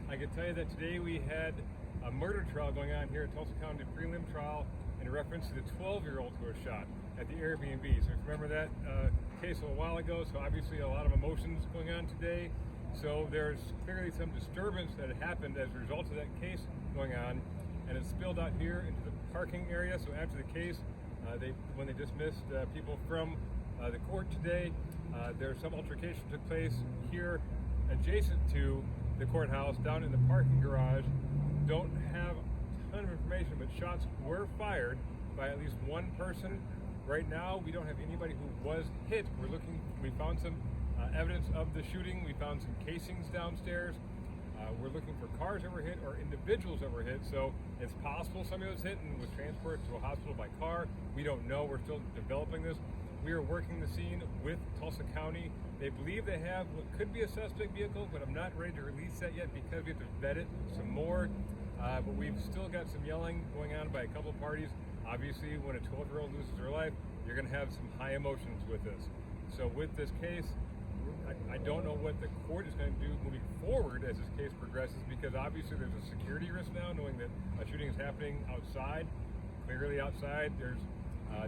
I can tell you that today we had a murder trial going on here at Tulsa County, prelim trial, in reference to the 12-year-old who was shot at the Airbnb. So remember that case a while ago, so obviously a lot of emotions going on today. So there's clearly some disturbance that had happened as a result of that case going on, and it spilled out here into the parking area. So after the case, when they dismissed people from the court today, there's some altercation took place here adjacent to the courthouse down in the parking garage. Don't have a ton of information, but shots were fired by at least one person. Right now, we don't have anybody who was hit. We found some evidence of the shooting. We found some casings downstairs. We're looking for cars that were hit or individuals that were hit. So it's possible somebody was hit and was transported to a hospital by car. We don't know. We're still developing this. We are working the scene with Tulsa County. They believe they have what could be a suspect vehicle, but I'm not ready to release that yet because we have to vet it some more. But we've still got some yelling going on by a couple of parties. Obviously, when a 12-year-old loses her life, you're going to have some high emotions with this. So with this case, I don't know what the court is going to do moving forward as this case progresses, because obviously there's a security risk now, knowing that a shooting is happening outside. Clearly outside,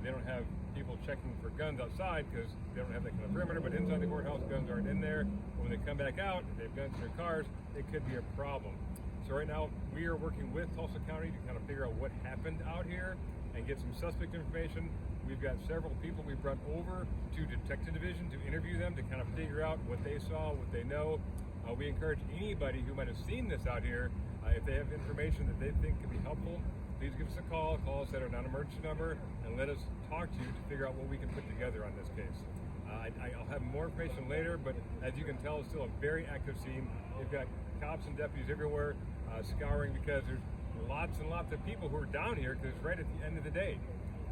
they don't have people checking for guns outside because they don't have that kind of perimeter, but inside the courthouse, guns aren't in there. But when they come back out, if they have guns in their cars, it could be a problem. So right now, we are working with Tulsa County to kind of figure out what happened out here and get some suspect information. We've got several people we've brought over to Detective Division to interview them to kind of figure out what they saw, what they know. We encourage anybody who might have seen this out here, if they have information that they think could be helpful, please give us a call. Call us at our non-emergency number and let us talk to you to figure out what we can put together on this case. I'll have more information later, but as you can tell, it's still a very active scene. We've got cops and deputies everywhere scouring, because there's lots and lots of people who are down here because it's right at the end of the day.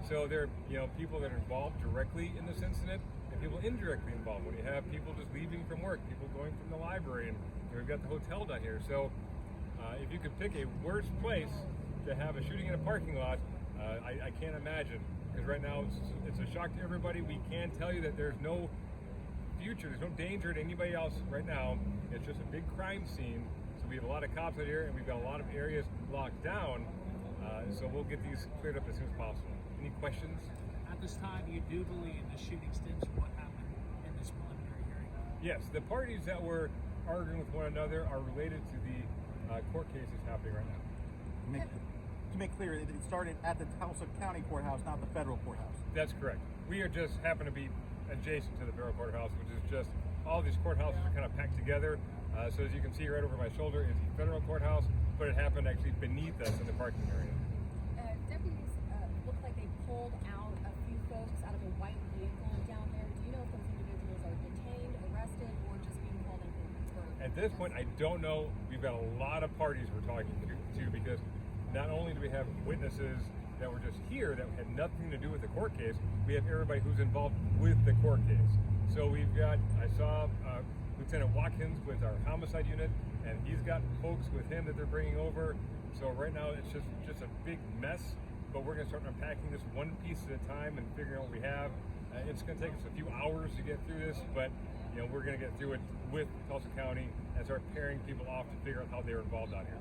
So there are people that are involved directly in this incident and people indirectly involved. When you have people just leaving from work, people going from the library, and we've got the hotel down here. So if you could pick a worse place to have a shooting in a parking lot, I can't imagine, because right now it's a shock to everybody. We can tell you that there's no future, there's no danger to anybody else right now. It's just a big crime scene. So we have a lot of cops out here, and we've got a lot of areas locked down. So we'll get these cleared up as soon as possible. Any questions? At this time, you do believe the shooting stems from what happened in this preliminary hearing? Yes, the parties that were arguing with one another are related to the court cases happening right now. To make clear, it started at the Tulsa County Courthouse, not the federal courthouse. That's correct. We are just happen to be adjacent to the federal courthouse, which is just all these courthouses are kind of packed together. So as you can see right over my shoulder is the federal courthouse, but it happened actually beneath us in the parking area. Deputies look like they pulled out a few folks out of a white vehicle down there. Do you know if those individuals are detained, arrested, or just being called in for? At this point, I don't know. We've got a lot of parties we're talking to, because not only do we have witnesses that were just here that had nothing to do with the court case, we have everybody who's involved with the court case. So I saw Lieutenant Watkins with our homicide unit, and he's got folks with him that they're bringing over. So right now it's just a big mess, but we're going to start unpacking this one piece at a time and figuring out what we have. It's going to take us a few hours to get through this, but we're going to get through it with Tulsa County and start pairing people off to figure out how they were involved out here.